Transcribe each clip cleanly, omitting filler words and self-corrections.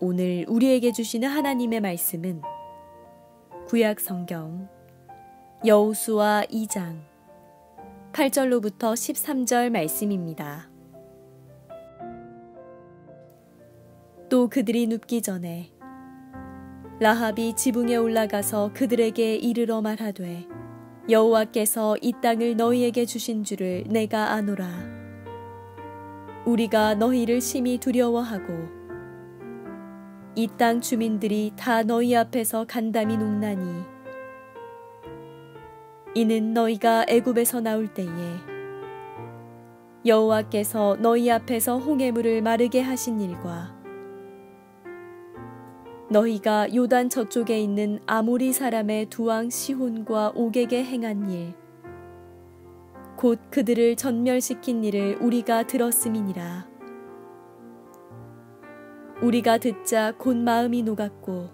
오늘 우리에게 주시는 하나님의 말씀은 구약 성경 여호수아 2장 8절로부터 13절 말씀입니다. 또 그들이 눕기 전에 라합이 지붕에 올라가서 그들에게 이르러 말하되 여호와께서 이 땅을 너희에게 주신 줄을 내가 아노라. 우리가 너희를 심히 두려워하고 이 땅 주민들이 다 너희 앞에서 간담이 녹나니 이는 너희가 애굽에서 나올 때에 여호와께서 너희 앞에서 홍해물을 마르게 하신 일과 너희가 요단 저쪽에 있는 아모리 사람의 두 왕 시혼과 옥에게 행한 일 곧 그들을 전멸시킨 일을 우리가 들었음이니라. 우리가 듣자 곧 마음이 녹았고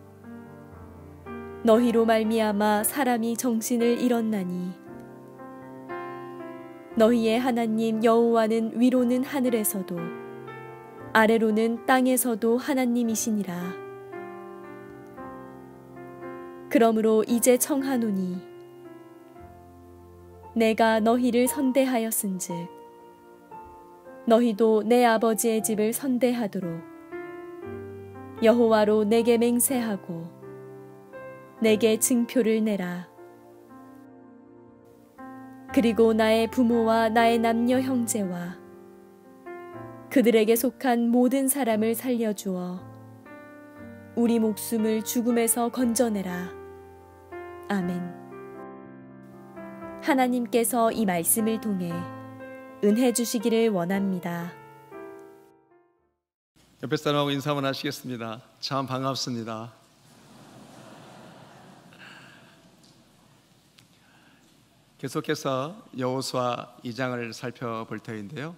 너희로 말미암아 사람이 정신을 잃었나니 너희의 하나님 여호와는 위로는 하늘에서도 아래로는 땅에서도 하나님이시니라. 그러므로 이제 청하노니 내가 너희를 선대하였은즉 너희도 내 아버지의 집을 선대하도록 여호와로 내게 맹세하고 내게 증표를 내라. 그리고 나의 부모와 나의 남녀 형제와 그들에게 속한 모든 사람을 살려주어 우리 목숨을 죽음에서 건져내라. 아멘. 하나님께서 이 말씀을 통해 은혜 주시기를 원합니다. 옆에 사람하고 인사 한번 하시겠습니다. 참 반갑습니다. 계속해서 여호수아 2장을 살펴볼 터인데요.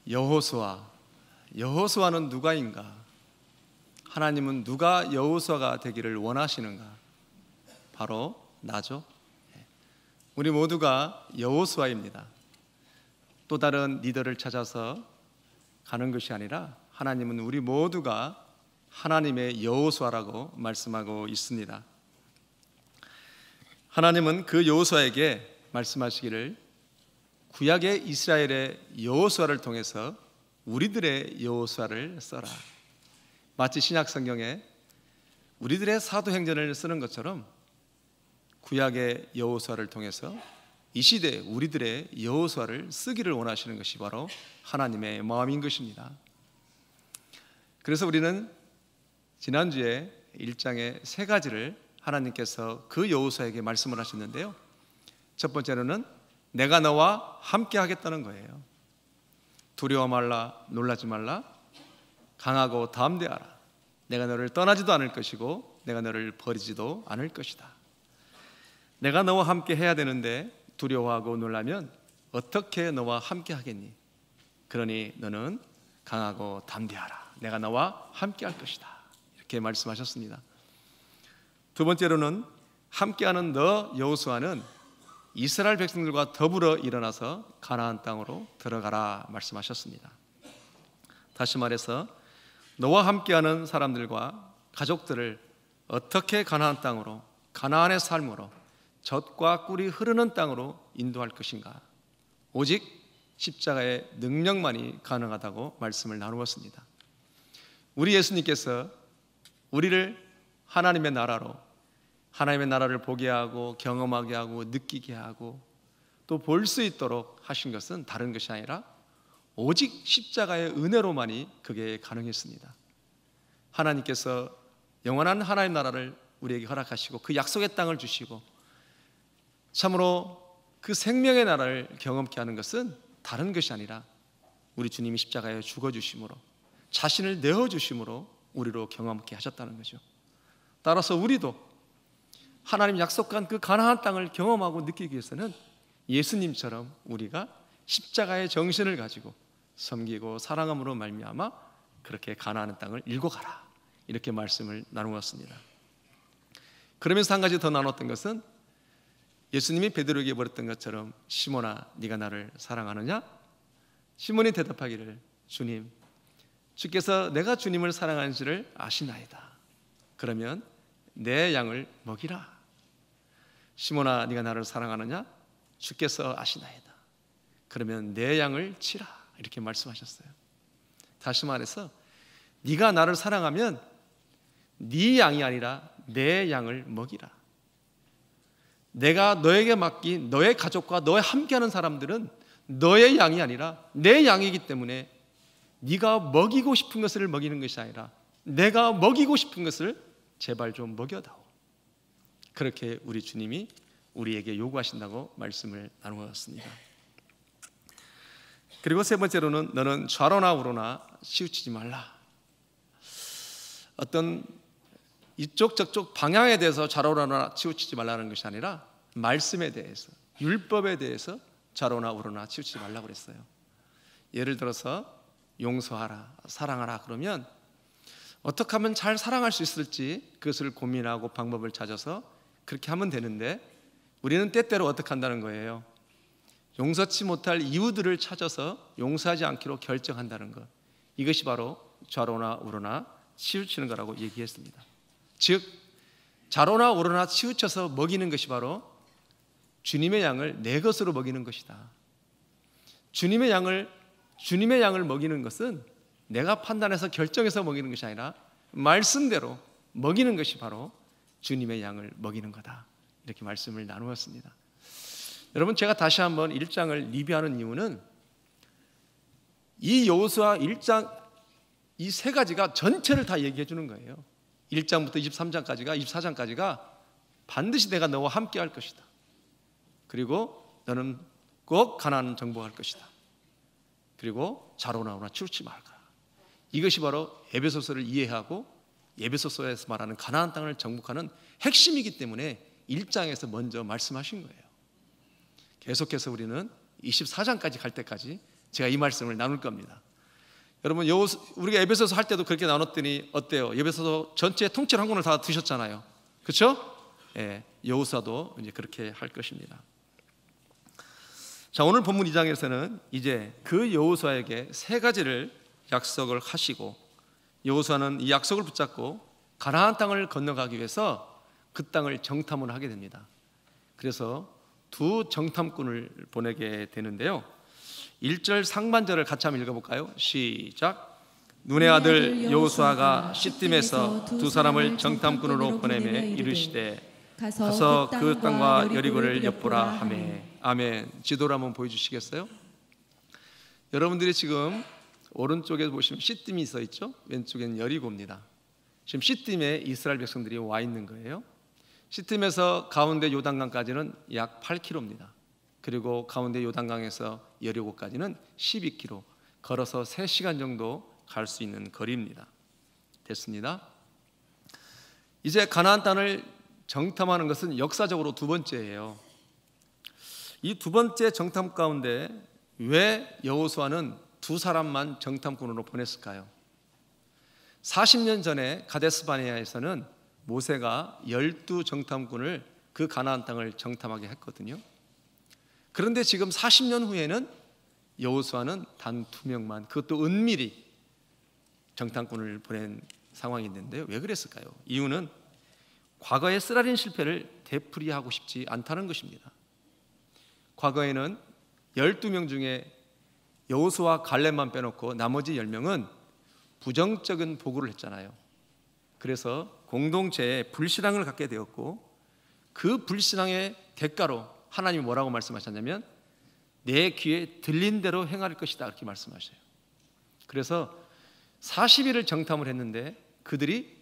여호수아는 누가인가? 하나님은 누가 여호수아가 되기를 원하시는가? 바로 나죠. 우리 모두가 여호수아입니다. 또 다른 리더를 찾아서 가는 것이 아니라 하나님은 우리 모두가 하나님의 여호수아라고 말씀하고 있습니다. 하나님은 그 여호수아에게 말씀하시기를 구약의 이스라엘의 여호수아를 통해서 우리들의 여호수아를 써라. 마치 신약 성경에 우리들의 사도행전을 쓰는 것처럼 구약의 여호수아를 통해서 이 시대에 우리들의 여호수아를 쓰기를 원하시는 것이 바로 하나님의 마음인 것입니다. 그래서 우리는 지난주에 1장의 세 가지를 하나님께서 그 여호수아에게 말씀을 하셨는데요. 첫 번째로는 내가 너와 함께 하겠다는 거예요. 두려워 말라, 놀라지 말라, 강하고 담대하라. 내가 너를 떠나지도 않을 것이고 내가 너를 버리지도 않을 것이다. 내가 너와 함께 해야 되는데 두려워하고 놀라면 어떻게 너와 함께 하겠니? 그러니 너는 강하고 담대하라. 내가 너와 함께 할 것이다. 이렇게 말씀하셨습니다. 두 번째로는 함께하는 너 여호수아는 이스라엘 백성들과 더불어 일어나서 가나안 땅으로 들어가라 말씀하셨습니다. 다시 말해서 너와 함께하는 사람들과 가족들을 어떻게 가나안 땅으로, 가나안의 삶으로, 젖과 꿀이 흐르는 땅으로 인도할 것인가? 오직 십자가의 능력만이 가능하다고 말씀을 나누었습니다. 우리 예수님께서 우리를 하나님의 나라로, 하나님의 나라를 보게 하고 경험하게 하고 느끼게 하고 또 볼 수 있도록 하신 것은 다른 것이 아니라 오직 십자가의 은혜로만이 그게 가능했습니다. 하나님께서 영원한 하나님의 나라를 우리에게 허락하시고 그 약속의 땅을 주시고 참으로 그 생명의 나라를 경험케 하는 것은 다른 것이 아니라 우리 주님이 십자가에 죽어주심으로 자신을 내어주심으로 우리로 경험케 하셨다는 거죠. 따라서 우리도 하나님 약속한 그 가나안 땅을 경험하고 느끼기 위해서는 예수님처럼 우리가 십자가의 정신을 가지고 섬기고 사랑함으로 말미암아 그렇게 가나안 땅을 일궈가라 이렇게 말씀을 나누었습니다. 그러면서 한 가지 더 나눴던 것은 예수님이 베드로에게 물었던 것처럼 시몬아 네가 나를 사랑하느냐? 시몬이 대답하기를 주님 주께서 내가 주님을 사랑하는지를 아시나이다. 그러면 내 양을 먹이라. 시몬아, 네가 나를 사랑하느냐? 주께서 아시나이다. 그러면 내 양을 치라. 이렇게 말씀하셨어요. 다시 말해서 네가 나를 사랑하면 네 양이 아니라 내 양을 먹이라. 내가 너에게 맡긴 너의 가족과 너의 함께하는 사람들은 너의 양이 아니라 내 양이기 때문에 네가 먹이고 싶은 것을 먹이는 것이 아니라 내가 먹이고 싶은 것을 제발 좀 먹여다오. 그렇게 우리 주님이 우리에게 요구하신다고 말씀을 나누었습니다. 그리고 세 번째로는 너는 좌로나 우로나 치우치지 말라. 어떤 이쪽 저쪽 방향에 대해서 좌로나 치우치지 말라는 것이 아니라 말씀에 대해서, 율법에 대해서 좌로나 우로나 치우치지 말라고 그랬어요. 예를 들어서 용서하라, 사랑하라 그러면 어떻게 하면 잘 사랑할 수 있을지 그것을 고민하고 방법을 찾아서 그렇게 하면 되는데, 우리는 때때로 어떻게 한다는 거예요? 용서치 못할 이유들을 찾아서 용서하지 않기로 결정한다는 것. 이것이 바로 좌로나 우로나 치우치는 거라고 얘기했습니다. 즉 좌로나 우로나 치우쳐서 먹이는 것이 바로 주님의 양을 내 것으로 먹이는 것이다. 주님의 양을 먹이는 것은 내가 판단해서 결정해서 먹이는 것이 아니라 말씀대로 먹이는 것이 바로 주님의 양을 먹이는 거다. 이렇게 말씀을 나누었습니다. 여러분, 제가 다시 한번 1장을 리뷰하는 이유는 이 여호수아 1장 이 세 가지가 전체를 다 얘기해 주는 거예요. 1장부터 23장까지가 24장까지가 반드시 내가 너와 함께 할 것이다. 그리고 너는 꼭 가나안을 정복할 것이다. 그리고 좌로나 우로나 치우치지 말라. 이것이 바로 에베소서를 이해하고 에베소서에서 말하는 가나안 땅을 정복하는 핵심이기 때문에 1장에서 먼저 말씀하신 거예요. 계속해서 우리는 24장까지 갈 때까지 제가 이 말씀을 나눌 겁니다. 여러분, 우리가 에베소서 할 때도 그렇게 나눴더니 어때요? 에베소서 전체 통째로 한 권을 다 드셨잖아요. 그렇죠? 예, 여호수아도 이제 그렇게 할 것입니다. 자, 오늘 본문 2장에서는 이제 그 여호수아에게 세 가지를 약속을 하시고, 여호수아는 이 약속을 붙잡고 가나안 땅을 건너가기 위해서 그 땅을 정탐을 하게 됩니다. 그래서 두 정탐꾼을 보내게 되는데요. 1절 상반절을 같이 한번 읽어볼까요? 시작. 눈의 아들 여호수아가 시딤에서 두 사람을 정탐꾼으로 보내매 이르시되 가서 그 땅과 여리고를 엿보라 하매. 아멘. 지도를 한번 보여주시겠어요? 여러분들이 지금 오른쪽에 보시면 시딤이 써 있죠? 왼쪽에는 여리고입니다. 지금 시딤에 이스라엘 백성들이 와 있는 거예요. 시딤에서 가운데 요단강까지는 약 8km입니다. 그리고 가운데 요단강에서 여리고까지는 12km, 걸어서 3시간 정도 갈 수 있는 거리입니다. 됐습니다. 이제 가나안 땅을 정탐하는 것은 역사적으로 두 번째예요. 이 두 번째 정탐 가운데 왜 여호수아는 두 사람만 정탐꾼으로 보냈을까요? 40년 전에 가데스바네아에서는 모세가 12 정탐꾼을 그 가나안 땅을 정탐하게 했거든요. 그런데 지금 40년 후에는 여호수아는 단 2명만, 그것도 은밀히 정탐꾼을 보낸 상황이 있는데요. 왜 그랬을까요? 이유는 과거의 쓰라린 실패를 되풀이하고 싶지 않다는 것입니다. 과거에는 12명 중에 여호수아 갈렙만 빼놓고 나머지 10명은 부정적인 보고를 했잖아요. 그래서 공동체에 불신앙을 갖게 되었고, 그 불신앙의 대가로 하나님이 뭐라고 말씀하셨냐면 내 귀에 들린 대로 행할 것이다, 이렇게 말씀하셔요. 그래서 40일을 정탐을 했는데 그들이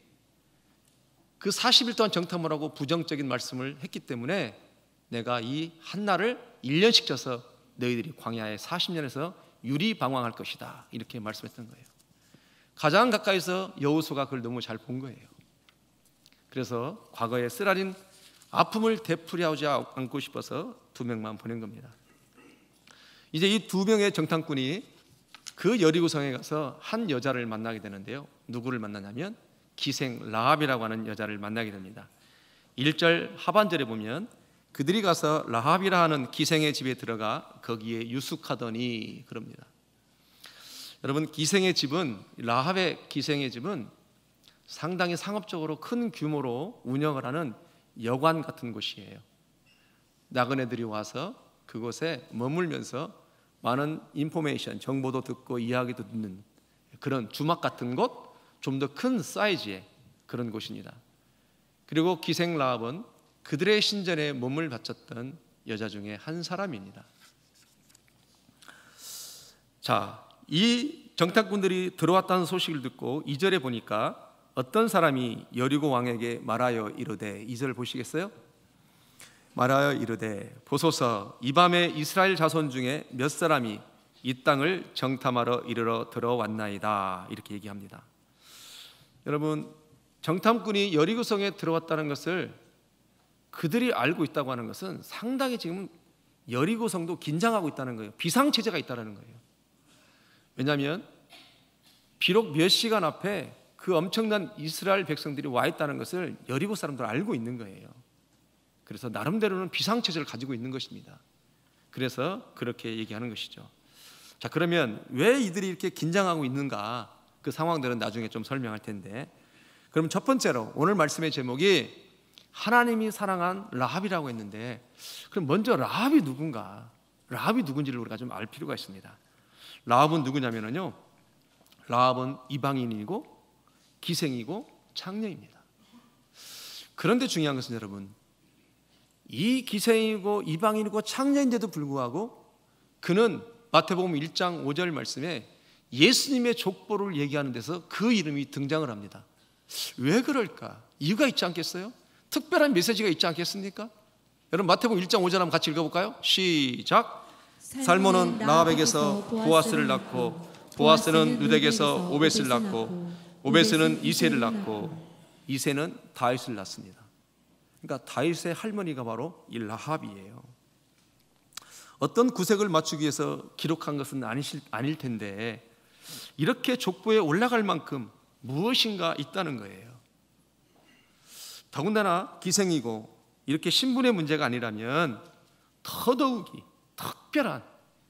그 40일 동안 정탐을 하고 부정적인 말씀을 했기 때문에 내가 이 한날을 1년씩 져서 너희들이 광야에 40년에서 유리방황할 것이다, 이렇게 말씀했던 거예요. 가장 가까이서 여호수아가 그걸 너무 잘 본 거예요. 그래서 과거의 쓰라린 아픔을 되풀이하지 않고 싶어서 2명만 보낸 겁니다. 이제 이 2명의 정탐꾼이 그 여리고성에 가서 한 여자를 만나게 되는데요. 누구를 만나냐면 기생 라합이라고 하는 여자를 만나게 됩니다. 1절 하반절에 보면 그들이 가서 라합이라 하는 기생의 집에 들어가 거기에 유숙하더니 그럽니다. 여러분, 기생의 집은, 라합의 기생의 집은 상당히 상업적으로 큰 규모로 운영을 하는 여관 같은 곳이에요. 나그네들이 와서 그곳에 머물면서 많은 인포메이션, 정보도 듣고 이야기도 듣는 그런 주막 같은 곳, 좀 더 큰 사이즈의 그런 곳입니다. 그리고 기생 라합은 그들의 신전에 몸을 바쳤던 여자 중에 한 사람입니다. 자, 이 정탐꾼들이 들어왔다는 소식을 듣고 2절에 보니까 어떤 사람이 여리고 왕에게 말하여 이르되, 2절 보시겠어요? 말하여 이르되 보소서, 이 밤에 이스라엘 자손 중에 몇 사람이 이 땅을 정탐하러 이르러 들어왔나이다, 이렇게 얘기합니다. 여러분, 정탐꾼이 여리고성에 들어왔다는 것을 그들이 알고 있다고 하는 것은 상당히 지금 여리고성도 긴장하고 있다는 거예요. 비상체제가 있다는 거예요. 왜냐하면 비록 몇 시간 앞에 그 엄청난 이스라엘 백성들이 와 있다는 것을 여리고 사람들 알고 있는 거예요. 그래서 나름대로는 비상체제를 가지고 있는 것입니다. 그래서 그렇게 얘기하는 것이죠. 자, 그러면 왜 이들이 이렇게 긴장하고 있는가, 그 상황들은 나중에 좀 설명할 텐데, 그럼 첫 번째로 오늘 말씀의 제목이 하나님이 사랑한 라합이라고 했는데, 그럼 먼저 라합이 누군가, 라합이 누군지를 우리가 좀 알 필요가 있습니다. 라합은 누구냐면요, 라합은 이방인이고 기생이고 창녀입니다. 그런데 중요한 것은 여러분, 이 기생이고 이방인이고 창녀인데도 불구하고 그는 마태복음 1장 5절 말씀에 예수님의 족보를 얘기하는 데서 그 이름이 등장을 합니다. 왜 그럴까? 이유가 있지 않겠어요? 특별한 메시지가 있지 않겠습니까? 여러분, 마태복음 1장 5절 한번 같이 읽어볼까요? 시작. 살몬은 라합에게서 보아스를 낳고, 보아스는 르덱에서 오벳을 낳고, 오벳은 이새를 낳고, 이새는 다윗을 낳습니다. 그러니까 다윗의 할머니가 바로 이 라합이에요. 어떤 구색을 맞추기 위해서 기록한 것은 아닐 텐데, 이렇게 족보에 올라갈 만큼 무엇인가 있다는 거예요. 더군다나 기생이고 이렇게 신분의 문제가 아니라면 더더욱이 특별한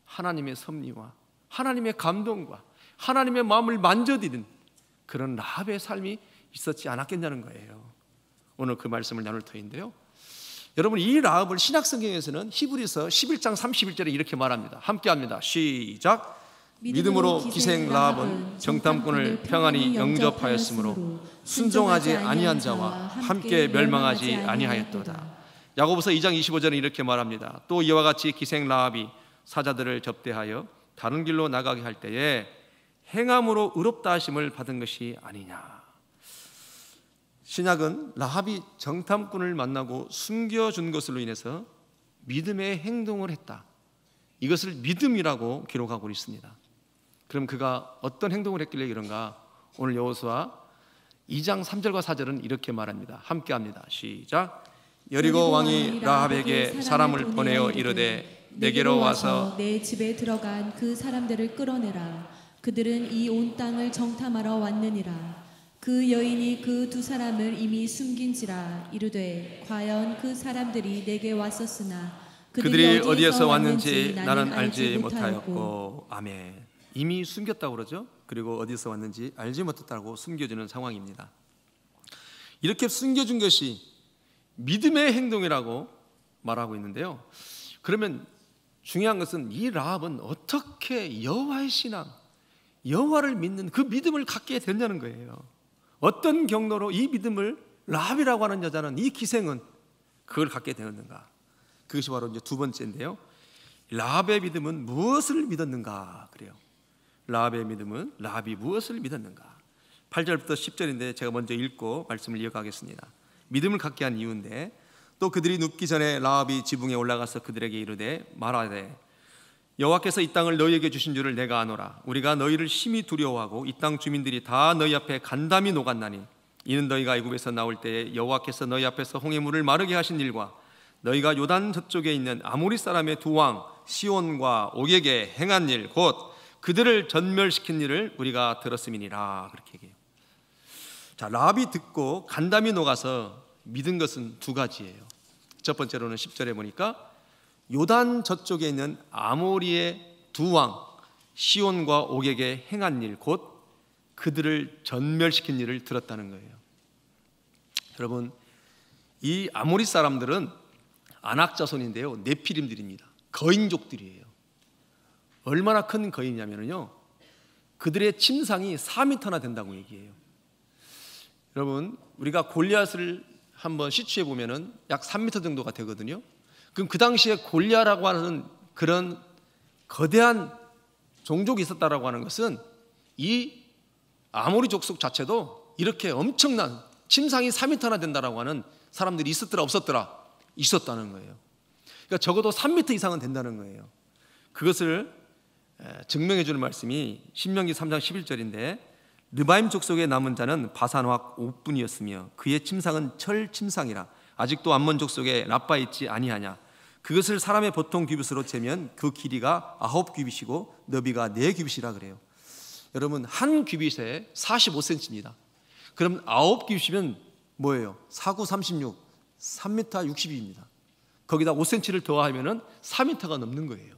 하나님의 섭리와 하나님의 감동과 하나님의 마음을 만져드리는 그런 라합의 삶이 있었지 않았겠냐는 거예요. 오늘 그 말씀을 나눌 터인데요, 여러분, 이 라합을 신약성경에서는 히브리서 11장 31절에 이렇게 말합니다. 함께합니다. 시작. 믿음으로 기생 라합은 정탐꾼을 평안히 영접하였으므로 순종하지 아니한 자와 함께 멸망하지 아니하였도다. 야고보서 2장 25절은 이렇게 말합니다. 또 이와 같이 기생 라합이 사자들을 접대하여 다른 길로 나가게 할 때에 행함으로 의롭다 하심을 받은 것이 아니냐. 신약은 라합이 정탐꾼을 만나고 숨겨준 것으로 인해서 믿음의 행동을 했다, 이것을 믿음이라고 기록하고 있습니다. 그럼 그가 어떤 행동을 했길래 이런가? 오늘 여호수아 2장 3절과 4절은 이렇게 말합니다. 함께합니다. 시작. 여리고 왕이 라합에게 사람을 보내어 이르되 내게로 와서 내 집에 들어간 그 사람들을 끌어내라. 그들은 이 온 땅을 정탐하러 왔느니라. 그 여인이 그 두 사람을 이미 숨긴지라. 이르되 과연 그 사람들이 내게 왔었으나 그들이 어디에서 왔는지 나는 알지 못하였고. 아멘. 이미 숨겼다고 그러죠. 그리고 어디서 왔는지 알지 못했다고 숨겨주는 상황입니다. 이렇게 숨겨준 것이 믿음의 행동이라고 말하고 있는데요, 그러면 중요한 것은 이 라합은 어떻게 여호와의 신앙, 여호와를 믿는 그 믿음을 갖게 됐냐는 거예요. 어떤 경로로 이 믿음을, 라합이라고 하는 여자는, 이 기생은 그걸 갖게 되었는가? 그것이 바로 이제 두 번째인데요, 라합의 믿음은 무엇을 믿었는가? 그래요. 라합의 믿음은, 라합이 무엇을 믿었는가? 8절부터 10절인데 제가 먼저 읽고 말씀을 이어가겠습니다. 믿음을 갖게 한 이유인데, 또 그들이 눕기 전에 라합이 지붕에 올라가서 그들에게 이르되 말하되 여호와께서 이 땅을 너희에게 주신 줄을 내가 아노라. 우리가 너희를 심히 두려워하고 이 땅 주민들이 다 너희 앞에 간담이 녹았나니 이는 너희가 애굽에서 나올 때에 여호와께서 너희 앞에서 홍해 물을 마르게 하신 일과 너희가 요단 저쪽에 있는 아모리 사람의 두 왕 시온과 옥에게 행한 일, 곧 그들을 전멸시킨 일을 우리가 들었음이니라. 그렇게 얘기해요. 자, 라합이 듣고 간담이 녹아서 믿은 것은 두 가지예요. 첫 번째로는 10절에 보니까 요단 저쪽에 있는 아모리의 두 왕 시온과 옥에게 행한 일, 곧 그들을 전멸시킨 일을 들었다는 거예요. 여러분, 이 아모리 사람들은 아낙 자손인데요, 네피림들입니다. 거인족들이에요. 얼마나 큰 거인이냐면요, 그들의 침상이 4m나 된다고 얘기해요. 여러분, 우리가 골리앗을 한번 시추해 보면은 약 3m 정도가 되거든요. 그럼 그 당시에 골리앗이라고 하는 그런 거대한 종족이 있었다라고 하는 것은 이 아모리 족속 자체도 이렇게 엄청난 침상이 4m나 된다라고 하는 사람들이 있었더라 없었더라? 있었다는 거예요. 그러니까 적어도 3m 이상은 된다는 거예요. 그것을 증명해 주는 말씀이 신명기 3장 11절인데, 르바임 족속에 남은 자는 바산왕 옥분이었으며 그의 침상은 철 침상이라 아직도 암몬 족속에 라빠 있지 아니하냐. 그것을 사람의 보통 규빗으로 재면 그 길이가 9규빗이고 너비가 4규빗이라 그래요. 여러분, 한 규빗에 45cm입니다. 그럼 9규빗이면 뭐예요? 4, 9, 36, 3m 60입니다. 거기다 5cm를 더하면 4m가 넘는 거예요.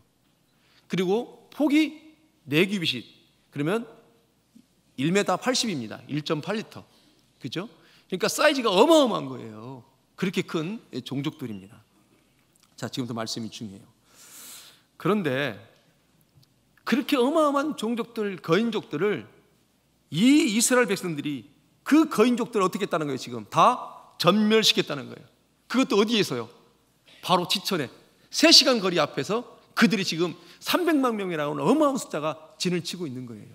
그리고 폭이 4규빗이 그러면 1m 80입니다. 1.8리터. 그죠? 그러니까 사이즈가 어마어마한 거예요. 그렇게 큰 종족들입니다. 자, 지금부터 말씀이 중요해요. 그런데 그렇게 어마어마한 종족들, 거인족들을 이 이스라엘 백성들이 그 거인족들을 어떻게 했다는 거예요? 지금 다 전멸시켰다는 거예요. 그것도 어디에서요? 바로 지천에 3시간 거리 앞에서 그들이 지금 300만 명이라는 어마어마한 숫자가 진을 치고 있는 거예요.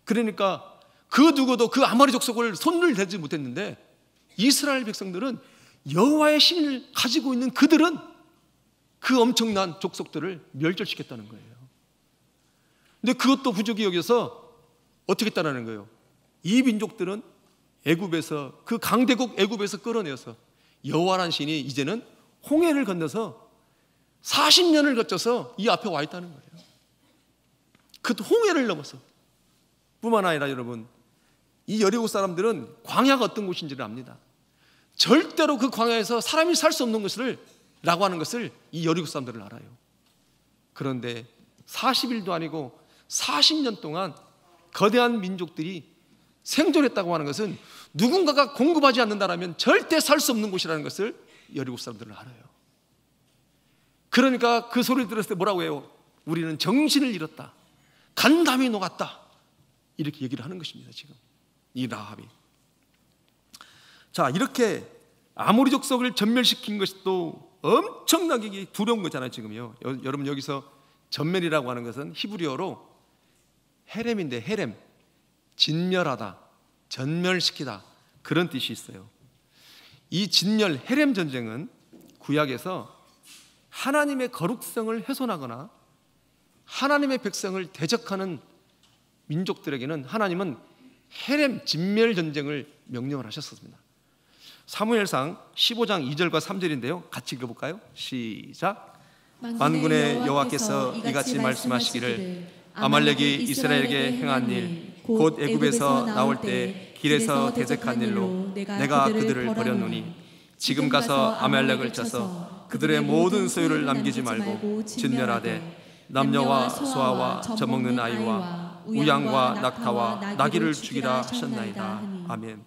그러니까 그 누구도 그 아모리 족속을 손을 대지 못했는데, 이스라엘 백성들은 여호와의 신을 가지고 있는 그들은 그 엄청난 족속들을 멸절시켰다는 거예요. 근데 그것도 부족이 여겨서 어떻게 했다는 거예요? 이 민족들은 애굽에서, 그 강대국 애굽에서 끌어내어서 여호와라는 신이 이제는 홍해를 건너서 40년을 거쳐서 이 앞에 와 있다는 거예요. 그 홍해를 넘어서. 뿐만 아니라 여러분, 이 여리고 사람들은 광야가 어떤 곳인지를 압니다. 절대로 그 광야에서 사람이 살 수 없는 것을 라고 하는 것을 이 여리고 사람들은 알아요. 그런데 40일도 아니고 40년 동안 거대한 민족들이 생존했다고 하는 것은 누군가가 공급하지 않는다라면 절대 살 수 없는 곳이라는 것을 여리고 사람들은 알아요. 그러니까 그 소리를 들었을 때 뭐라고 해요? 우리는 정신을 잃었다, 간담이 녹았다, 이렇게 얘기를 하는 것입니다. 지금 이 라합이. 자, 이렇게 아모리 족속을 전멸시킨 것이 또 엄청나게 두려운 거잖아요. 지금요. 여러분, 여기서 전멸이라고 하는 것은 히브리어로 헤렘인데, 헤렘, 진멸하다, 전멸시키다, 그런 뜻이 있어요. 이 진멸, 헤렘 전쟁은 구약에서 하나님의 거룩성을 훼손하거나 하나님의 백성을 대적하는 민족들에게는 하나님은 헤렘, 진멸 전쟁을 명령을 하셨습니다. 사무엘상 15장 2절과 3절인데요. 같이 읽어볼까요? 시작. 만군의 여호와께서 이같이 말씀하시기를 아말렉이 이스라엘에게 행한 일, 곧 애굽에서 나올 때 길에서 대적한 일로 내가 그들을 버렸노니 지금 가서 아말렉을 쳐서 그들의 모든 소유를 남기지 말고 진멸하되 남녀와 소아와 젖먹는 아이와 우양과 낙타와 나귀를 죽이라 하셨나이다. 아멘.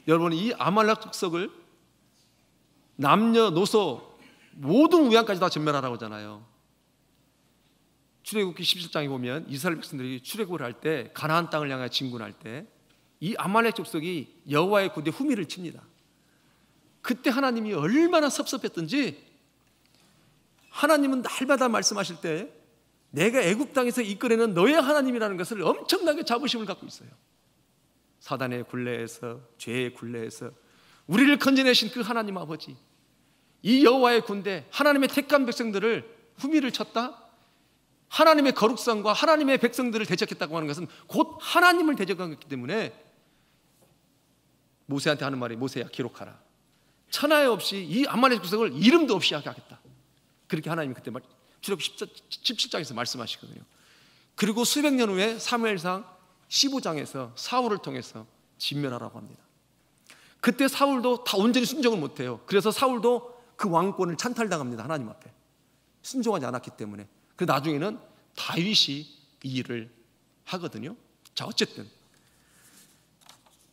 여러분, 이 아말렉 족속을 남녀노소 모든 우양까지 다 전멸하라고 하잖아요. 출애굽기 17장에 보면 이스라엘 백성들이 출애굽을 할 때, 가나안 땅을 향해 진군할 때 이 아말렉 족속이 여호와의 군대에 후미를 칩니다. 그때 하나님이 얼마나 섭섭했던지, 하나님은 날마다 말씀하실 때 내가 애굽 땅에서 이끌어내는 너의 하나님이라는 것을 엄청나게 자부심을 갖고 있어요. 사단의 굴레에서, 죄의 굴레에서 우리를 건져내신 그 하나님 아버지, 이 여호와의 군대, 하나님의 택한 백성들을 후미를 쳤다? 하나님의 거룩성과 하나님의 백성들을 대적했다고 하는 것은 곧 하나님을 대적한 것이기 때문에 모세한테 하는 말이, 모세야 기록하라, 천하에 없이 이 아말렉 족속을 이름도 없이 하게 하겠다. 그렇게 하나님이 그때 출애굽기 17장에서 말씀하시거든요. 그리고 수백 년 후에 사무엘상 15장에서 사울을 통해서 진멸하라고 합니다. 그때 사울도 다 온전히 순종을 못해요. 그래서 사울도 그 왕권을 찬탈당합니다. 하나님 앞에 순종하지 않았기 때문에. 그 나중에는 다윗이 이 일을 하거든요. 자, 어쨌든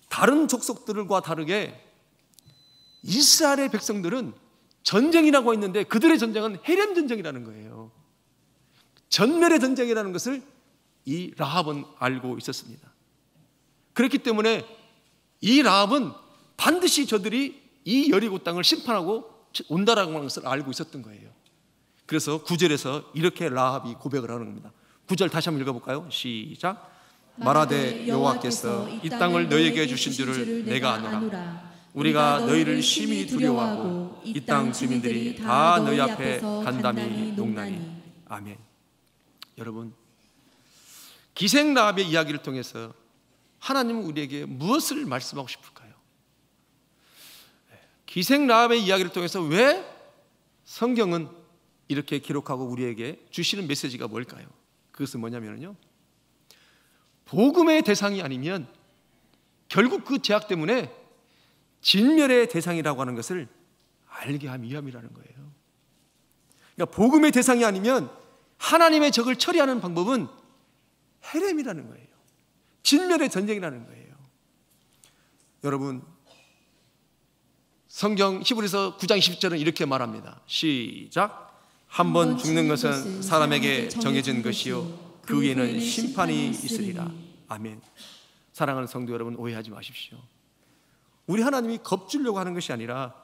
다른 족속들과 다르게 이스라엘의 백성들은 전쟁이라고 했는데 그들의 전쟁은 해련 전쟁이라는 거예요. 전멸의 전쟁이라는 것을 이 라합은 알고 있었습니다. 그렇기 때문에 이 라합은 반드시 저들이 이 여리고 땅을 심판하고 온다라고 하는 것을 알고 있었던 거예요. 그래서 9절에서 이렇게 라합이 고백을 하는 겁니다. 9절 다시 한번 읽어볼까요? 시작. 말하되 여호와께서 이 땅을 너희에게 주신 줄을 내가 아노라. 우리가 너희를 심히 두려워하고 이 땅 주민들이 다 너희 앞에 간담이 녹나니. 아멘. 여러분, 기생 라합의 이야기를 통해서 하나님은 우리에게 무엇을 말씀하고 싶을까요? 기생 라합의 이야기를 통해서 왜 성경은 이렇게 기록하고 우리에게 주시는 메시지가 뭘까요? 그것은 뭐냐면요, 복음의 대상이 아니면 결국 그 죄악 때문에 진멸의 대상이라고 하는 것을 알게 한 위함이라는 거예요. 그러니까 복음의 대상이 아니면 하나님의 적을 처리하는 방법은 헤렘이라는 거예요. 진멸의 전쟁이라는 거예요. 여러분, 성경 히브리서 9장 20절은 이렇게 말합니다. 시작. 한 번 죽는 것은 사람에게 정해진 것이요 그 위에는 심판이 있으리라. 아멘. 사랑하는 성도 여러분, 오해하지 마십시오. 우리 하나님이 겁주려고 하는 것이 아니라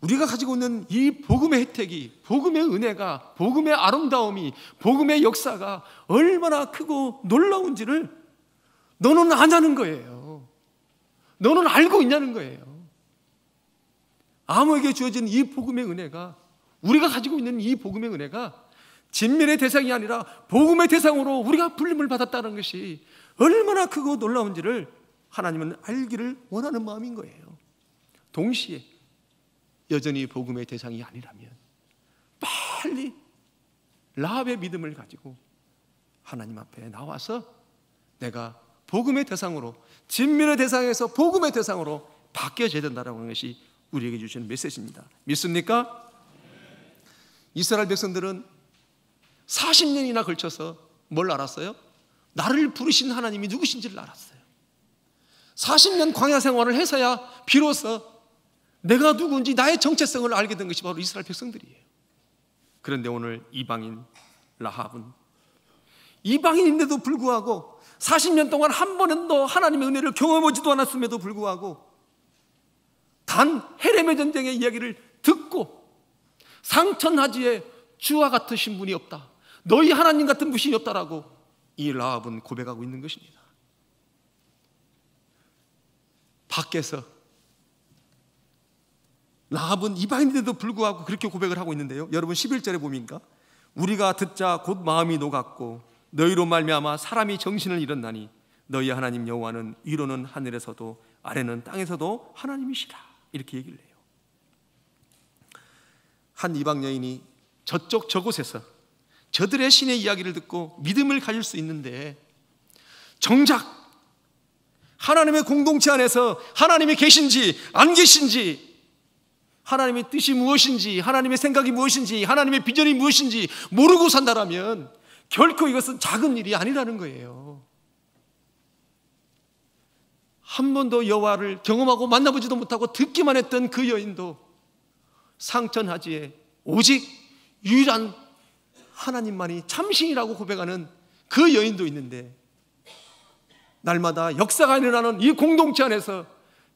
우리가 가지고 있는 이 복음의 혜택이, 복음의 은혜가, 복음의 아름다움이, 복음의 역사가 얼마나 크고 놀라운지를 너는 아냐는 거예요. 너는 알고 있냐는 거예요. 아무에게 주어진 이 복음의 은혜가, 우리가 가지고 있는 이 복음의 은혜가 진멸의 대상이 아니라 복음의 대상으로 우리가 불림을 받았다는 것이 얼마나 크고 놀라운지를 하나님은 알기를 원하는 마음인 거예요. 동시에 여전히 복음의 대상이 아니라면 빨리 라합의 믿음을 가지고 하나님 앞에 나와서 내가 복음의 대상으로, 진멸의 대상에서 복음의 대상으로 바뀌어져야 된다는 것이 우리에게 주시는 메시지입니다. 믿습니까? 이스라엘 백성들은 40년이나 걸쳐서 뭘 알았어요? 나를 부르신 하나님이 누구신지를 알았어요. 40년 광야 생활을 해서야 비로소 내가 누구인지 나의 정체성을 알게 된 것이 바로 이스라엘 백성들이에요. 그런데 오늘 이방인 라합은 이방인인데도 불구하고 40년 동안 한 번도 하나님의 은혜를 경험하지도 않았음에도 불구하고 단 헤렘의 전쟁의 이야기를 듣고 상천하지에 주와 같으신 분이 없다, 너희 하나님 같은 분이 없다라고 이 라합은 고백하고 있는 것입니다. 밖에서 라합은 이방인인데도 불구하고 그렇게 고백을 하고 있는데요, 여러분 11절에 보니까 우리가 듣자 곧 마음이 녹았고 너희로 말미암아 사람이 정신을 잃었나니 너희 하나님 여호와는 위로는 하늘에서도 아래는 땅에서도 하나님이시라, 이렇게 얘기를 해요. 한 이방 여인이 저곳에서 저들의 신의 이야기를 듣고 믿음을 가질 수 있는데, 정작 하나님의 공동체 안에서 하나님이 계신지 안 계신지, 하나님의 뜻이 무엇인지, 하나님의 생각이 무엇인지, 하나님의 비전이 무엇인지 모르고 산다라면 결코 이것은 작은 일이 아니라는 거예요. 한 번도 여호와를 경험하고 만나보지도 못하고 듣기만 했던 그 여인도 상천하지에 오직 유일한 하나님만이 참신이라고 고백하는 그 여인도 있는데, 날마다 역사가 일어나는 이 공동체 안에서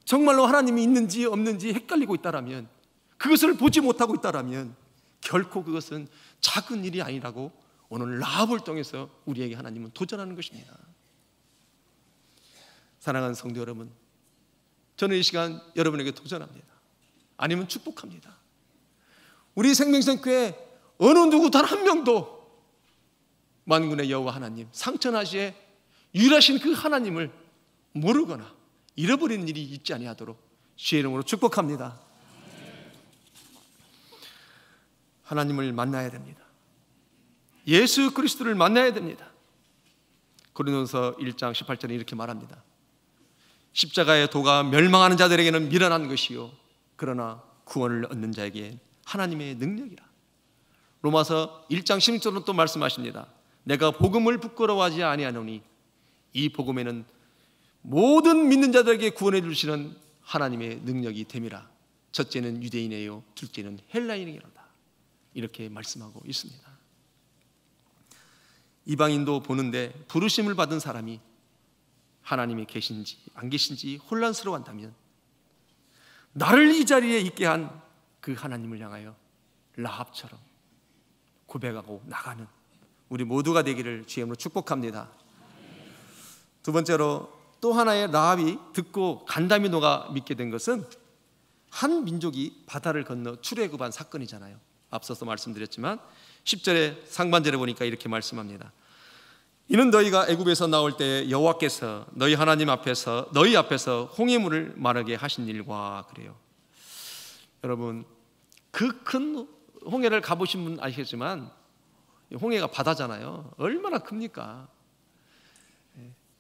정말로 하나님이 있는지 없는지 헷갈리고 있다라면, 그것을 보지 못하고 있다라면 결코 그것은 작은 일이 아니라고 오늘 라합을 통해서 우리에게 하나님은 도전하는 것입니다. 사랑하는 성도 여러분, 저는 이 시간 여러분에게 도전합니다. 아니면 축복합니다. 우리 생명선교회 어느 누구 단 한 명도 만군의 여호와 하나님, 상천하시에 유일하신 그 하나님을 모르거나 잃어버리는 일이 있지 아니하도록 주의 이름으로 축복합니다. 하나님을 만나야 됩니다. 예수 그리스도를 만나야 됩니다. 고린도서 1장 18절에 이렇게 말합니다. 십자가의 도가 멸망하는 자들에게는 미련한 것이요 그러나 구원을 얻는 자에게 하나님의 능력이라. 로마서 1장 16절은 또 말씀하십니다. 내가 복음을 부끄러워하지 아니하노니 이 복음에는 모든 믿는 자들에게 구원해 주시는 하나님의 능력이 됨이라. 첫째는 유대인이요 둘째는 헬라인이로다. 이렇게 말씀하고 있습니다. 이방인도 보는데 부르심을 받은 사람이 하나님이 계신지 안 계신지 혼란스러워한다면 나를 이 자리에 있게 한 그 하나님을 향하여 라합처럼 고백하고 나가는 우리 모두가 되기를 주님으로 축복합니다. 두 번째로 또 하나의 라합이 듣고 간담이 녹아 믿게 된 것은 한 민족이 바다를 건너 출애굽한 사건이잖아요. 앞서서 말씀드렸지만 10절에 상반절에 보니까 이렇게 말씀합니다. 이는 너희가 애굽에서 나올 때 여호와께서 너희 하나님 앞에서 너희 앞에서 홍해물을 마르게 하신 일과 그래요. 여러분 그 큰 홍해를 가보신 분 아시겠지만 홍해가 바다잖아요. 얼마나 큽니까?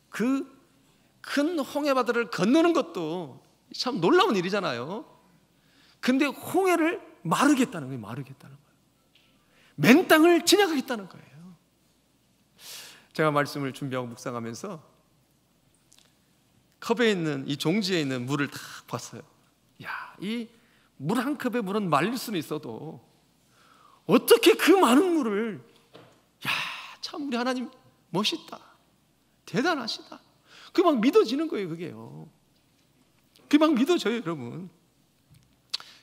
그 큰 홍해 바다를 건너는 것도 참 놀라운 일이잖아요. 근데 홍해를 마르겠다는 거예요. 마르겠다는 거예요. 맨 땅을 지나가겠다는 거예요. 제가 말씀을 준비하고 묵상하면서 컵에 있는 이 종지에 있는 물을 딱 봤어요. 야, 이 물 한 컵에 물은 말릴 수는 있어도 어떻게 그 많은 물을, 야, 참 우리 하나님 멋있다, 대단하시다. 그게 막 믿어지는 거예요. 그게요. 그게 막 믿어져요.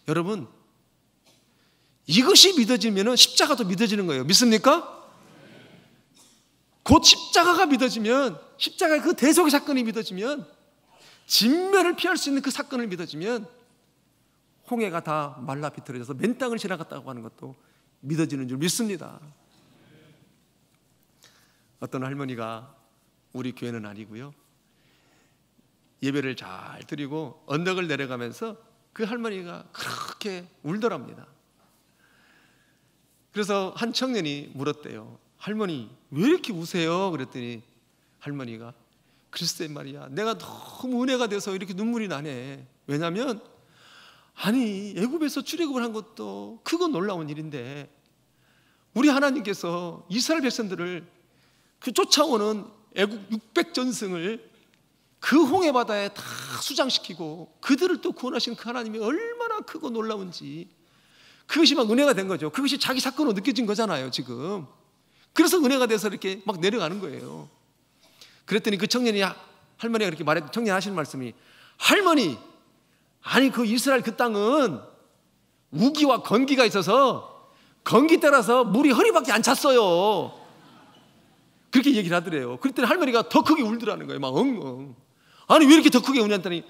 여러분 이것이 믿어지면 십자가도 믿어지는 거예요. 믿습니까? 곧 십자가가 믿어지면, 십자가의 그 대속의 사건이 믿어지면, 진멸을 피할 수 있는 그 사건을 믿어지면 홍해가 다 말라 비틀어져서 맨 땅을 지나갔다고 하는 것도 믿어지는 줄 믿습니다. 어떤 할머니가 우리 교회는 아니고요, 예배를 잘 드리고 언덕을 내려가면서 그 할머니가 그렇게 울더랍니다. 그래서 한 청년이 물었대요. 할머니 왜 이렇게 우세요? 그랬더니 할머니가 글쎄 말이야, 내가 너무 은혜가 돼서 이렇게 눈물이 나네. 왜냐하면 아니 애굽에서 출애굽을 한 것도 크고 놀라운 일인데 우리 하나님께서 이스라엘 백성들을 그 쫓아오는 애국 600전승을 그 홍해 바다에 다 수장시키고 그들을 또 구원하신 그 하나님이 얼마나 크고 놀라운지, 그것이 막 은혜가 된 거죠. 그것이 자기 사건으로 느껴진 거잖아요 지금. 그래서 은혜가 돼서 이렇게 막 내려가는 거예요. 그랬더니 그 청년이, 할머니가 그렇게 말했더니 청년이 하시는 말씀이, 할머니 아니 그 이스라엘 그 땅은 우기와 건기가 있어서 건기 따라서 물이 허리밖에 안 찼어요. 그렇게 얘기를 하더래요. 그랬더니 할머니가 더 크게 울더라는 거예요. 막 엉엉. 아니 왜 이렇게 더 크게 우냐 했더니,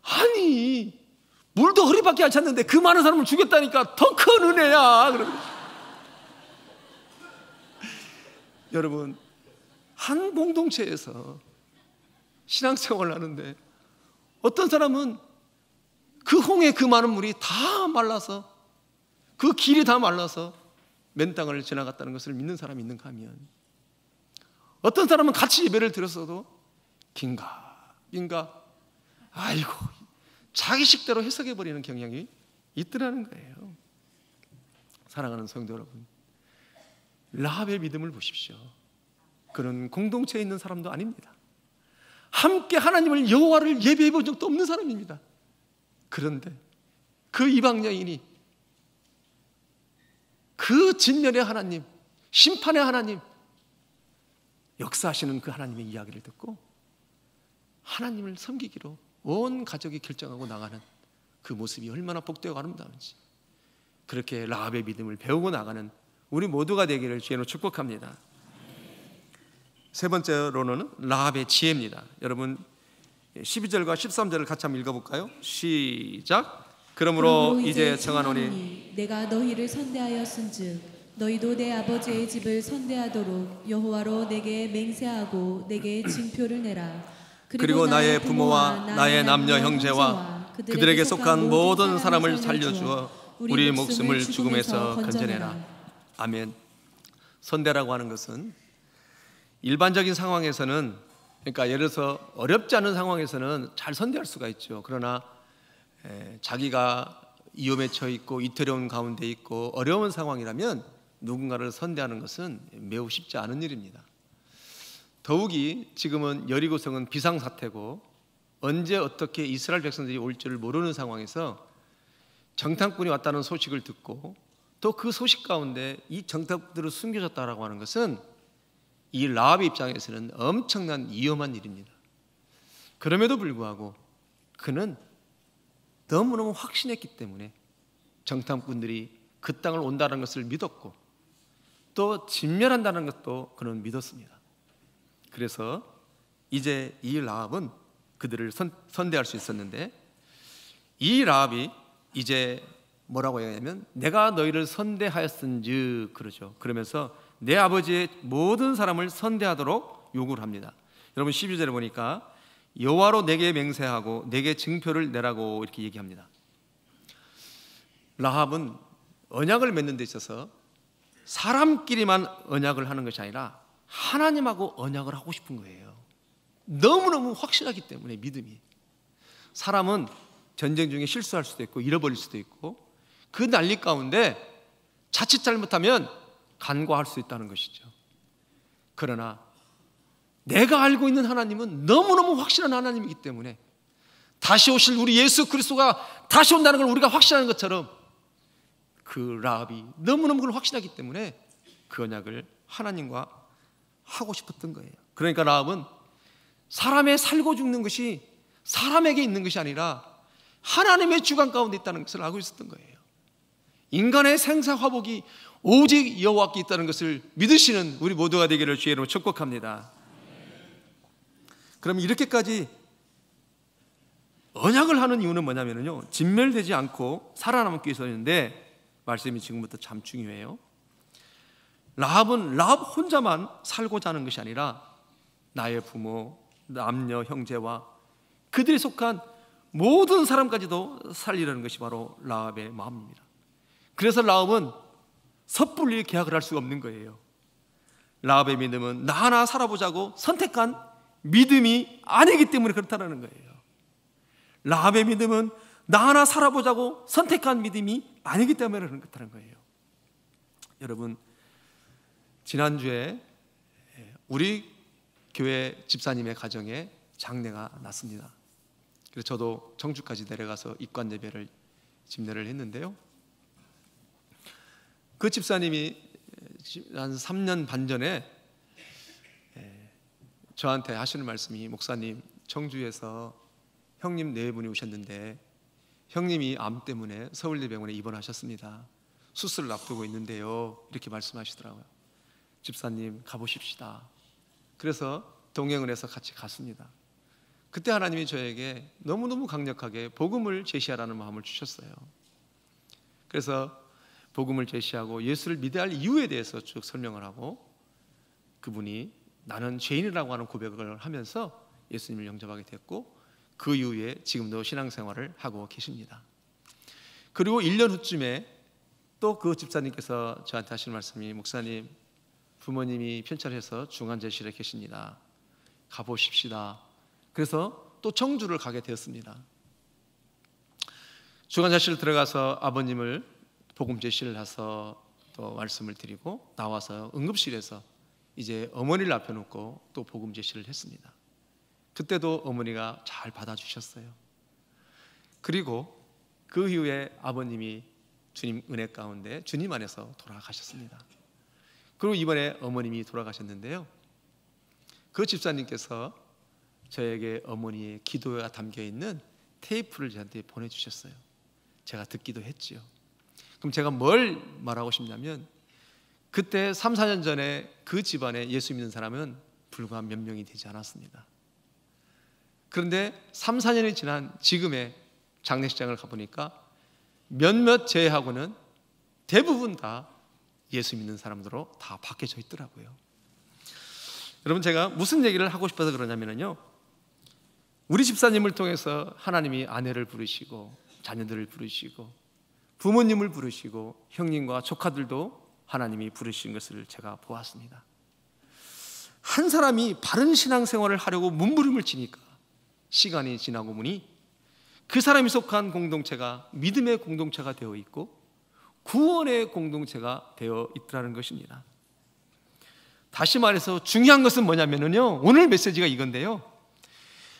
아니 물도 허리밖에 안 찼는데 그 많은 사람을 죽였다니까 더 큰 은혜야. 여러분 한 공동체에서 신앙생활을 하는데 어떤 사람은 그 홍해 그 많은 물이 다 말라서, 그 길이 다 말라서 맨 땅을 지나갔다는 것을 믿는 사람이 있는가 하면, 어떤 사람은 같이 예배를 드렸어도 긴가 아이고 자기 식대로 해석해버리는 경향이 있더라는 거예요. 사랑하는 성도 여러분, 라합의 믿음을 보십시오. 그는 공동체에 있는 사람도 아닙니다. 함께 하나님을, 여호와를 예배해 본 적도 없는 사람입니다. 그런데 그 이방 여인이 그 진멸의 하나님, 심판의 하나님, 역사하시는 그 하나님의 이야기를 듣고 하나님을 섬기기로 온 가족이 결정하고 나가는 그 모습이 얼마나 복되고 아름다운지, 그렇게 라합의 믿음을 배우고 나가는 우리 모두가 되기를 주님으로 축복합니다. 세 번째로는 라합의 지혜입니다. 여러분 12절과 13절을 같이 한번 읽어볼까요? 시작. 그러므로 이제 청하노니 내가 너희를 선대하였은즉 너희도 내 아버지의 집을 선대하도록 여호와로 내게 맹세하고 내게 징표를 내라. 그리고 나의 부모와 나의 남녀 형제와 그들에게 속한 모든 사람을 살려주어 우리 목숨을 죽음에서 건져내라. 아멘. 선대라고 하는 것은 일반적인 상황에서는, 그러니까 예를 들어서 어렵지 않은 상황에서는 잘 선대할 수가 있죠. 그러나 자기가 위험에 처해 있고 이태로운 가운데 있고 어려운 상황이라면 누군가를 선대하는 것은 매우 쉽지 않은 일입니다. 더욱이 지금은 여리고성은 비상사태고 언제 어떻게 이스라엘 백성들이 올 줄을 모르는 상황에서 정탐꾼이 왔다는 소식을 듣고 또 그 소식 가운데 이 정탐꾼들을 숨겨졌다라고 하는 것은 이 라합의 입장에서는 엄청난 위험한 일입니다. 그럼에도 불구하고 그는 너무너무 확신했기 때문에 정탐꾼들이 그 땅을 온다는 것을 믿었고 또 진멸한다는 것도 그는 믿었습니다. 그래서 이제 이 라합은 그들을 선대할 수 있었는데, 이 라합이 이제 뭐라고 얘기하냐면 내가 너희를 선대하였은즉 그러죠. 그러면서 내 아버지의 모든 사람을 선대하도록 요구를 합니다. 여러분 12절에 보니까 여호와로 내게 맹세하고 내게 증표를 내라고 이렇게 얘기합니다. 라합은 언약을 맺는 데 있어서 사람끼리만 언약을 하는 것이 아니라 하나님하고 언약을 하고 싶은 거예요. 너무너무 확실하기 때문에 믿음이. 사람은 전쟁 중에 실수할 수도 있고 잃어버릴 수도 있고 그 난리 가운데 자칫 잘못하면 간과할 수 있다는 것이죠. 그러나 내가 알고 있는 하나님은 너무너무 확실한 하나님이기 때문에 다시 오실 우리 예수 그리스도가 다시 온다는 걸 우리가 확신하는 것처럼 그 라합이 너무너무 그걸 확신하기 때문에 그 언약을 하나님과 하고 싶었던 거예요. 그러니까 라합은 사람의 살고 죽는 것이 사람에게 있는 것이 아니라 하나님의 주관 가운데 있다는 것을 알고 있었던 거예요. 인간의 생사화복이 오직 여호와께 있다는 것을 믿으시는 우리 모두가 되기를 주의 이름으로 축복합니다. 그럼 이렇게까지 언약을 하는 이유는 뭐냐면요, 진멸되지 않고 살아남기 위해서인데 말씀이 지금부터 참 중요해요. 라합은 라합 혼자만 살고자 하는 것이 아니라 나의 부모, 남녀, 형제와 그들이 속한 모든 사람까지도 살리려는 것이 바로 라합의 마음입니다. 그래서 라합은 섣불리 계약을 할 수가 없는 거예요. 라합의 믿음은 나 하나 살아보자고 선택한 믿음이 아니기 때문에 그렇다는 거예요. 라합의 믿음은 나 하나 살아보자고 선택한 믿음이 아니기 때문에 그렇다는 거예요. 여러분, 지난주에 우리 교회 집사님의 가정에 장례가 났습니다. 그래서 저도 청주까지 내려가서 입관 예배를 집례를 했는데요, 그 집사님이 한 3년 반 전에 저한테 하시는 말씀이, 목사님, 청주에서 형님 4분이 오셨는데 형님이 암 때문에 서울대병원에 입원하셨습니다. 수술을 앞두고 있는데요, 이렇게 말씀하시더라고요. 집사님 가보십시다. 그래서 동행을 해서 같이 갔습니다. 그때 하나님이 저에게 너무너무 강력하게 복음을 제시하라는 마음을 주셨어요. 그래서 복음을 제시하고 예수를 믿어야 할 이유에 대해서 쭉 설명을 하고, 그분이 나는 죄인이라고 하는 고백을 하면서 예수님을 영접하게 됐고 그 이후에 지금도 신앙생활을 하고 계십니다. 그리고 1년 후쯤에 또 그 집사님께서 저한테 하시는 말씀이, 목사님, 부모님이 편찮으셔서 중환자실에 계십니다. 가보십시다. 그래서 또 청주를 가게 되었습니다. 중환자실 들어가서 아버님을 복음 제시를 해서 또 말씀을 드리고 나와서 응급실에서 이제 어머니를 앞에 놓고 또 복음 제시를 했습니다. 그때도 어머니가 잘 받아주셨어요. 그리고 그 이후에 아버님이 주님 은혜 가운데 주님 안에서 돌아가셨습니다. 그리고 이번에 어머님이 돌아가셨는데요, 그 집사님께서 저에게 어머니의 기도가 담겨있는 테이프를 저한테 보내주셨어요. 제가 듣기도 했지요. 그럼 제가 뭘 말하고 싶냐면, 그때 3, 4년 전에 그 집안에 예수 믿는 사람은 불과 몇 명이 되지 않았습니다. 그런데 3, 4년이 지난 지금의 장례식장을 가보니까 몇몇 제외하고는 대부분 다 예수 믿는 사람들로 다 바뀌어져 있더라고요. 여러분, 제가 무슨 얘기를 하고 싶어서 그러냐면요, 우리 집사님을 통해서 하나님이 아내를 부르시고 자녀들을 부르시고 부모님을 부르시고 형님과 조카들도 하나님이 부르신 것을 제가 보았습니다. 한 사람이 바른 신앙생활을 하려고 몸부림을 치니까 시간이 지나고 보니 그 사람이 속한 공동체가 믿음의 공동체가 되어 있고 구원의 공동체가 되어 있다는 것입니다. 다시 말해서 중요한 것은 뭐냐면요, 오늘 메시지가 이건데요,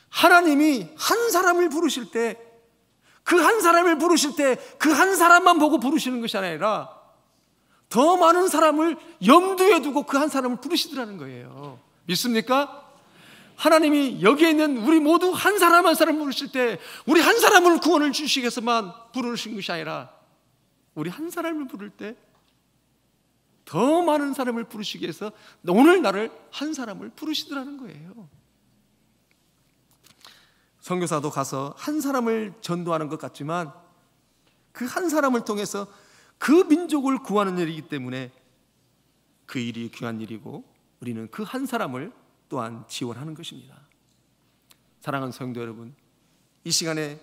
하나님이 한 사람을 부르실 때, 그 한 사람을 부르실 때 그 한 사람만 보고 부르시는 것이 아니라 더 많은 사람을 염두에 두고 그 한 사람을 부르시더라는 거예요. 믿습니까? 하나님이 여기에 있는 우리 모두 한 사람 한 사람 부르실 때 우리 한 사람을 구원을 주시기 위해서만 부르신 것이 아니라 우리 한 사람을 부를 때 더 많은 사람을 부르시기 위해서 오늘 나를 한 사람을 부르시더라는 거예요. 선교사도 가서 한 사람을 전도하는 것 같지만 그 한 사람을 통해서 그 민족을 구하는 일이기 때문에 그 일이 귀한 일이고 우리는 그 한 사람을 또한 지원하는 것입니다. 사랑하는 성도 여러분, 이 시간에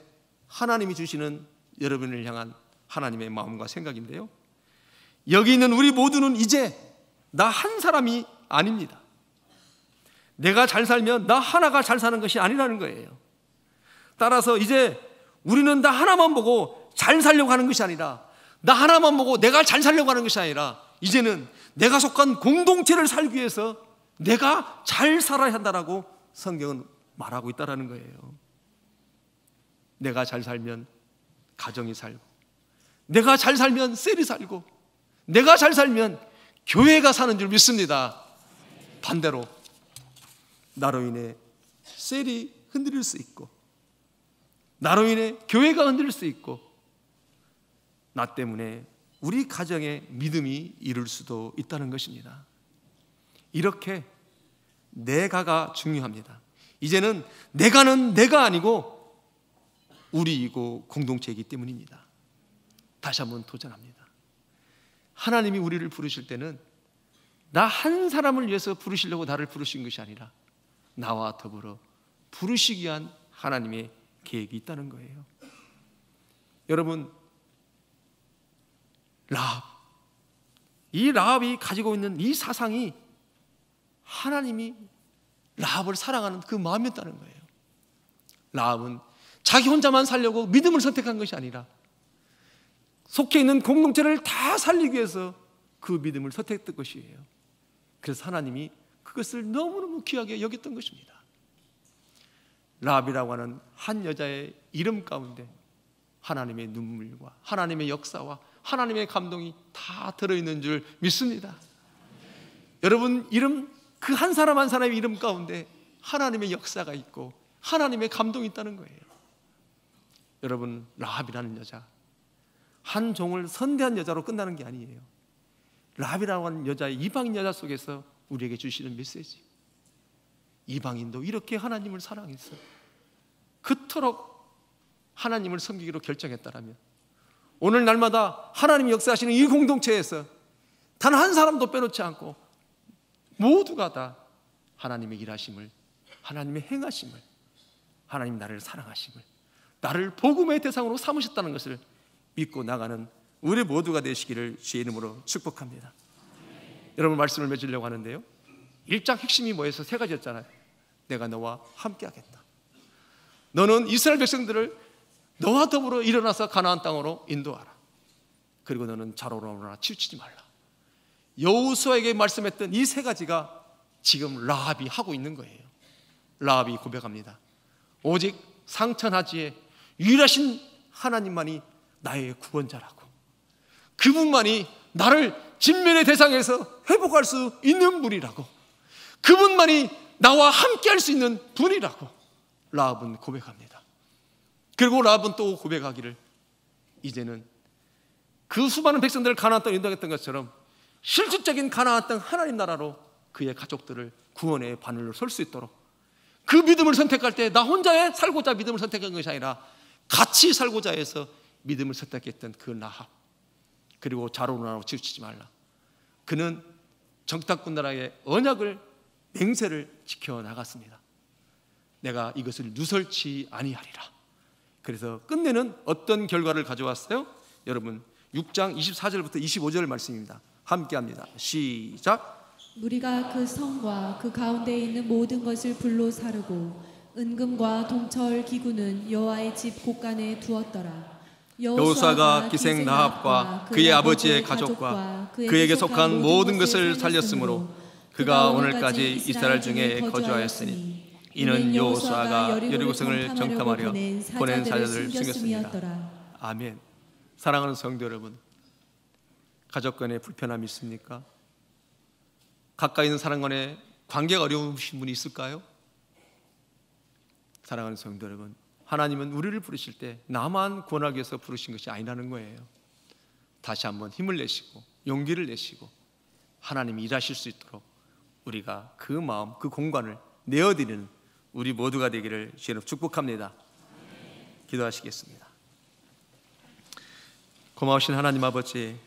하나님이 주시는 여러분을 향한 하나님의 마음과 생각인데요, 여기 있는 우리 모두는 이제 나 한 사람이 아닙니다. 내가 잘 살면 나 하나가 잘 사는 것이 아니라는 거예요. 따라서 이제 우리는 나 하나만 보고 잘 살려고 하는 것이 아니라, 나 하나만 보고 내가 잘 살려고 하는 것이 아니라, 이제는 내가 속한 공동체를 살기 위해서 내가 잘 살아야 한다라고 성경은 말하고 있다는 거예요. 내가 잘 살면 가정이 살고, 내가 잘 살면 셀이 살고, 내가 잘 살면 교회가 사는 줄 믿습니다. 반대로 나로 인해 셀이 흔들릴 수 있고, 나로 인해 교회가 흔들릴 수 있고, 나 때문에 우리 가정의 믿음이 이룰 수도 있다는 것입니다. 이렇게 내가가 중요합니다. 이제는 내가는 내가 아니고 우리이고 공동체이기 때문입니다. 다시 한번 도전합니다. 하나님이 우리를 부르실 때는 나 한 사람을 위해서 부르시려고 나를 부르신 것이 아니라 나와 더불어 부르시기 위한 하나님의 계획이 있다는 거예요. 여러분, 라합, 이 라합이 가지고 있는 이 사상이 하나님이 라합을 사랑하는 그 마음이었다는 거예요. 라합은 자기 혼자만 살려고 믿음을 선택한 것이 아니라 속해 있는 공동체를 다 살리기 위해서 그 믿음을 선택했던 것이에요. 그래서 하나님이 그것을 너무너무 귀하게 여겼던 것입니다. 라합이라고 하는 한 여자의 이름 가운데 하나님의 눈물과 하나님의 역사와 하나님의 감동이 다 들어있는 줄 믿습니다. 여러분, 이름, 그 한 사람 한 사람의 이름 가운데 하나님의 역사가 있고 하나님의 감동이 있다는 거예요. 여러분, 라합이라는 여자, 한 종을 선대한 여자로 끝나는 게 아니에요. 라합이라고 하는 여자의 이방인 여자 속에서 우리에게 주시는 메시지, 이방인도 이렇게 하나님을 사랑해서 그토록 하나님을 섬기기로 결정했다라면 오늘 날마다 하나님이 역사하시는 이 공동체에서 단 한 사람도 빼놓지 않고 모두가 다 하나님의 일하심을, 하나님의 행하심을, 하나님 나를 사랑하심을, 나를 복음의 대상으로 삼으셨다는 것을 믿고 나가는 우리 모두가 되시기를 주의 이름으로 축복합니다. 여러분, 말씀을 맺으려고 하는데요, 1장 핵심이 뭐예요? 세 가지였잖아요. 내가 너와 함께 하겠다. 너는 이스라엘 백성들을 너와 더불어 일어나서 가나안 땅으로 인도하라. 그리고 너는 좌로로나 치우치지 말라. 여호수아에게 말씀했던 이 세 가지가 지금 라합이 하고 있는 거예요. 라합이 고백합니다. 오직 상천하지에 유일하신 하나님만이 나의 구원자라고, 그분만이 나를 진멸의 대상에서 회복할 수 있는 분이라고, 그분만이 나와 함께 할 수 있는 분이라고 라합은 고백합니다. 그리고 라합은 또 고백하기를, 이제는 그 수많은 백성들을 가나안 땅에 인도하겠던 것처럼 실질적인 가나안 땅 하나님 나라로 그의 가족들을 구원의 바늘로 설 수 있도록, 그 믿음을 선택할 때 나 혼자의 살고자 믿음을 선택한 것이 아니라 같이 살고자 해서 믿음을 선택했던 그 라합, 그리고 좌로우나로 치우치지 말라. 그는 정탐꾼 나라의 언약을, 맹세를 지켜나갔습니다. 내가 이것을 누설치 아니하리라. 그래서 끝내는 어떤 결과를 가져왔어요? 여러분, 6장 24절부터 25절 말씀입니다. 함께합니다. 시작. 무리가 그 성과 그 가운데에 있는 모든 것을 불로 사르고 은금과 동철 기구는 여호와의 집 곳간에 두었더라. 여호수아가 기생 라합과 그의 아버지의 가족과 그에게 속한 모든 것을 살렸으므로 그가 오늘까지 이스라엘 중에 거주하였으니 이는 여호수아가 여리고성을 정탐하려 보낸 사자들을 숨겼습니다. 아멘. 사랑하는 성도 여러분, 가족 간에 불편함이 있습니까? 가까이 있는 사람 간에 관계가 어려우신 분이 있을까요? 사랑하는 성도 여러분, 하나님은 우리를 부르실 때 나만 구원하기 위해서 부르신 것이 아니라는 거예요. 다시 한번 힘을 내시고 용기를 내시고 하나님이 일하실 수 있도록 우리가 그 마음, 그 공간을 내어드리는 우리 모두가 되기를 주님 축복합니다. 기도하시겠습니다. 고마우신 하나님 아버지,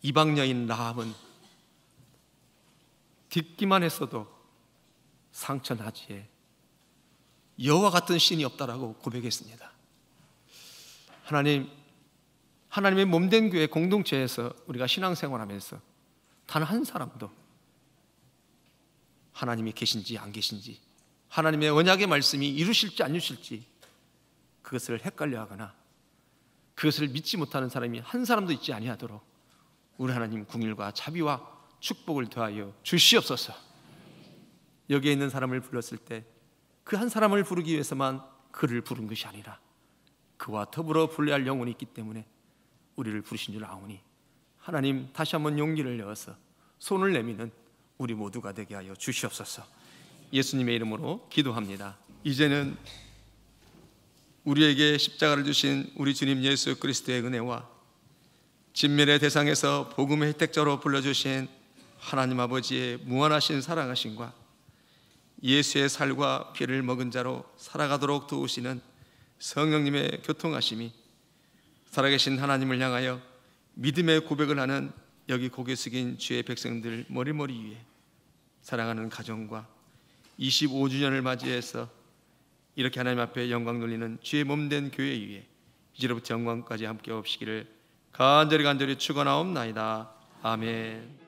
이방 여인 라합은 듣기만 했어도 상처나지에 여호와 같은 신이 없다라고 고백했습니다. 하나님, 하나님의 몸된 교회 공동체에서 우리가 신앙생활하면서 단 한 사람도 하나님이 계신지 안 계신지, 하나님의 언약의 말씀이 이루실지 안 이루실지 그것을 헷갈려하거나 그것을 믿지 못하는 사람이 한 사람도 있지 아니하도록 우리 하나님 긍휼과 자비와 축복을 더하여 주시옵소서. 여기에 있는 사람을 불렀을 때 그 한 사람을 부르기 위해서만 그를 부른 것이 아니라 그와 더불어 불러야 할 영혼이 있기 때문에 우리를 부르신 줄 아오니 하나님 다시 한번 용기를 내어서 손을 내미는 우리 모두가 되게 하여 주시옵소서. 예수님의 이름으로 기도합니다. 이제는 우리에게 십자가를 주신 우리 주님 예수 그리스도의 은혜와 진멸의 대상에서 복음의 혜택자로 불러주신 하나님 아버지의 무한하신 사랑하심과 예수의 살과 피를 먹은 자로 살아가도록 도우시는 성령님의 교통하심이 살아계신 하나님을 향하여 믿음의 고백을 하는 여기 고개 숙인 주의 백성들 머리머리 위에 사랑하는 가정과 25주년을 맞이해서 이렇게 하나님 앞에 영광 돌리는 주의 몸된 교회 위에 이제로부터 영광까지 함께 없시기를 간절히 축원하옵나이다. 아멘.